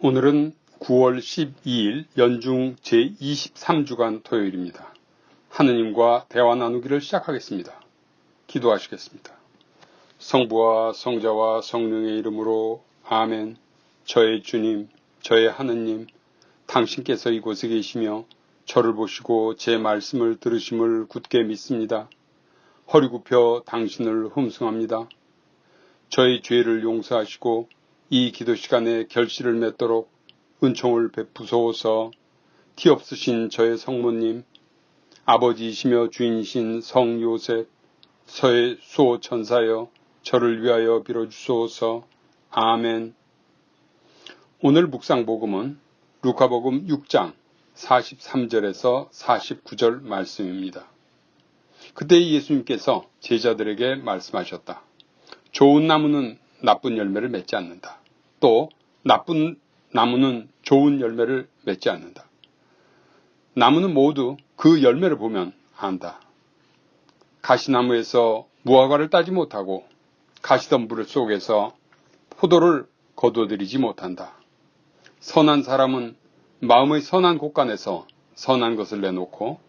오늘은 9월 12일 연중 제23주간 토요일입니다. 하느님과 대화 나누기를 시작하겠습니다. 기도하시겠습니다. 성부와 성자와 성령의 이름으로 아멘. 저의 주님, 저의 하느님, 당신께서 이곳에 계시며 저를 보시고 제 말씀을 들으심을 굳게 믿습니다. 허리 굽혀 당신을 흠숭합니다. 저의 죄를 용서하시고 이 기도 시간에 결실을 맺도록 은총을 베푸소서. 티 없으신 저의 성모님, 아버지이시며 주인이신 성 요셉, 서의 수호 천사여 저를 위하여 빌어주소서. 아멘. 오늘 묵상 복음은 루카복음 6장 43절에서 49절 말씀입니다. 그때 예수님께서 제자들에게 말씀하셨다. 좋은 나무는 나쁜 열매를 맺지 않는다. 또 나쁜 나무는 좋은 열매를 맺지 않는다. 나무는 모두 그 열매를 보면 안다. 가시나무에서 무화과를 따지 못하고 가시덤불 속에서 포도를 거두어들이지 못한다. 선한 사람은 마음의 선한 곳간에서 선한 것을 내놓고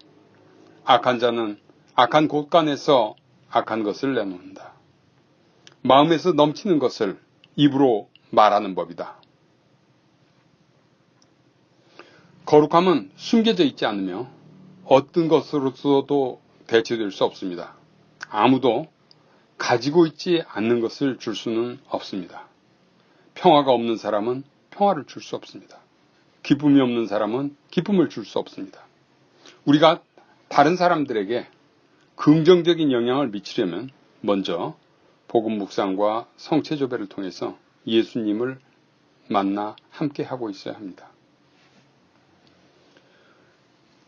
악한 자는 악한 곳간에서 악한 것을 내놓는다. 마음에서 넘치는 것을 입으로 말하는 법이다. 거룩함은 숨겨져 있지 않으며 어떤 것으로서도 대체될 수 없습니다. 아무도 가지고 있지 않는 것을 줄 수는 없습니다. 평화가 없는 사람은 평화를 줄 수 없습니다. 기쁨이 없는 사람은 기쁨을 줄 수 없습니다. 우리가 다른 사람들에게 긍정적인 영향을 미치려면 먼저 복음 묵상과 성체조배를 통해서 예수님을 만나 함께 하고 있어야 합니다.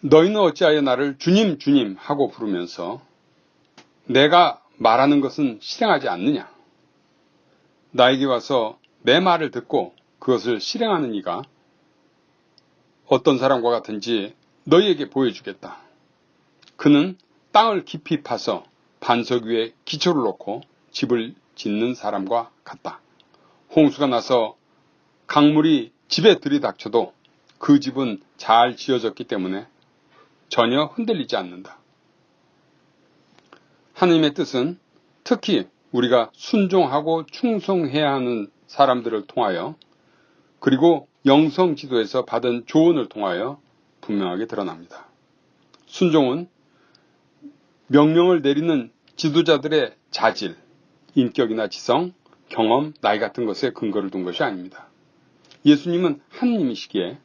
너희는 어찌하여 나를 주님 주님 하고 부르면서 내가 말하는 것은 실행하지 않느냐? 나에게 와서 내 말을 듣고 그것을 실행하는 이가 어떤 사람과 같은지 너희에게 보여주겠다. 그는 땅을 깊이 파서 반석 위에 기초를 놓고 집을 짓는 사람과 같다. 홍수가 나서 강물이 집에 들이닥쳐도 그 집은 잘 지어졌기 때문에 전혀 흔들리지 않는다. 하나님의 뜻은 특히 우리가 순종하고 충성해야 하는 사람들을 통하여 그리고 영성 지도에서 받은 조언을 통하여 분명하게 드러납니다. 순종은 명령을 내리는 지도자들의 자질, 인격이나 지성, 경험, 나이 같은 것에 근거를 둔 것이 아닙니다. 예수님은 하느님이시기에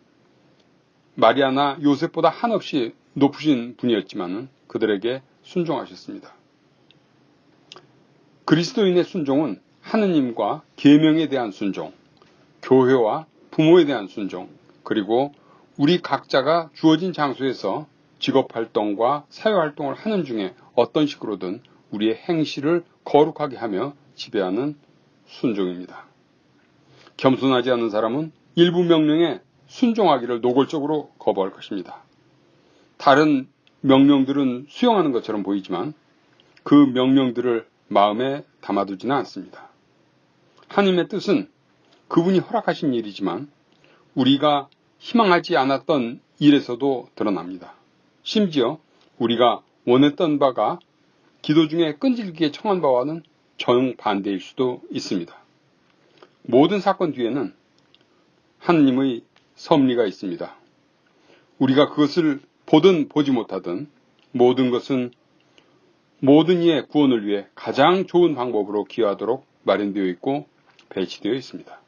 마리아나 요셉보다 한없이 높으신 분이었지만 그들에게 순종하셨습니다. 그리스도인의 순종은 하느님과 계명에 대한 순종, 교회와 부모에 대한 순종, 그리고 우리 각자가 주어진 장소에서 직업활동과 사회활동을 하는 중에 어떤 식으로든 우리의 행실을 거룩하게 하며 지배하는 순종입니다. 겸손하지 않은 사람은 일부 명령에 순종하기를 노골적으로 거부할 것입니다. 다른 명령들은 수용하는 것처럼 보이지만 그 명령들을 마음에 담아두지는 않습니다. 하나님의 뜻은 그분이 허락하신 일이지만 우리가 희망하지 않았던 일에서도 드러납니다. 심지어 우리가 원했던 바가 기도 중에 끈질기게 청한 바와는 정반대일 수도 있습니다. 모든 사건 뒤에는 하느님의 섭리가 있습니다. 우리가 그것을 보든 보지 못하든 모든 것은 모든 이의 구원을 위해 가장 좋은 방법으로 기여하도록 마련되어 있고 배치되어 있습니다.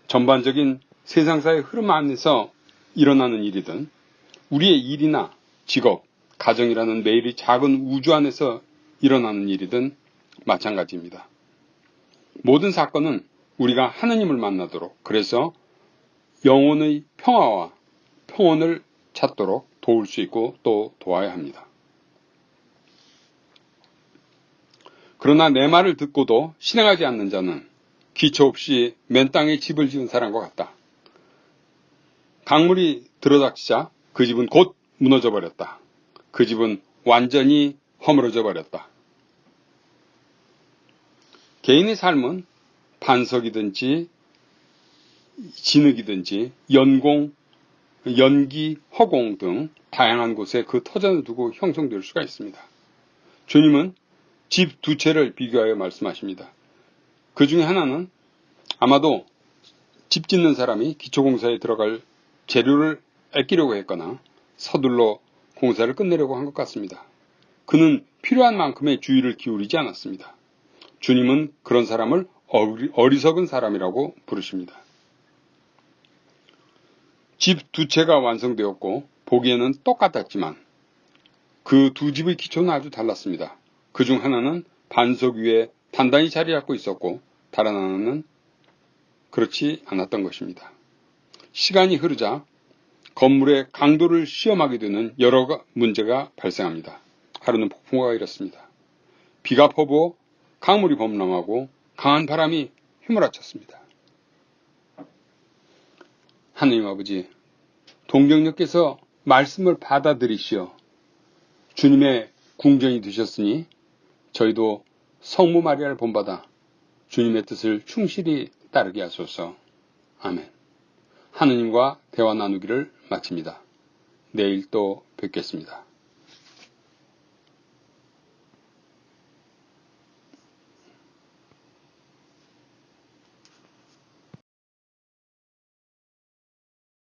전반적인 세상사의 흐름 안에서 일어나는 일이든 우리의 일이나 직업, 가정이라는 매일의 작은 우주 안에서 일어나는 일이든 마찬가지입니다. 모든 사건은 우리가 하느님을 만나도록 그래서 영혼의 평화와 평온을 찾도록 도울 수 있고 또 도와야 합니다. 그러나 내 말을 듣고도 실행하지 않는 자는 기초 없이 맨 땅에 집을 지은 사람과 같다. 강물이 들어닥치자 그 집은 곧 무너져 버렸다. 그 집은 완전히 허물어져 버렸다. 개인의 삶은 반석이든지 진흙이든지 연기, 허공 등 다양한 곳에 그 터전을 두고 형성될 수가 있습니다. 주님은 집 두 채를 비교하여 말씀하십니다. 그 중에 하나는 아마도 집 짓는 사람이 기초공사에 들어갈 재료를 아끼려고 했거나 서둘러 공사를 끝내려고 한 것 같습니다. 그는 필요한 만큼의 주의를 기울이지 않았습니다. 주님은 그런 사람을 어리석은 사람이라고 부르십니다. 집 두 채가 완성되었고 보기에는 똑같았지만 그 두 집의 기초는 아주 달랐습니다. 그중 하나는 반석 위에 단단히 자리 잡고 있었고 다른 하나는 그렇지 않았던 것입니다. 시간이 흐르자 건물의 강도를 시험하게 되는 여러 문제가 발생합니다. 하루는 폭풍우가 일었습니다. 비가 퍼부어 강물이 범람하고 강한 바람이 휘몰아쳤습니다. 하느님 아버지, 동정녀께서 말씀을 받아들이시어 주님의 궁정이 되셨으니 저희도 성모 마리아를 본받아 주님의 뜻을 충실히 따르게 하소서. 아멘. 하느님과 대화 나누기를 마칩니다. 내일 또 뵙겠습니다.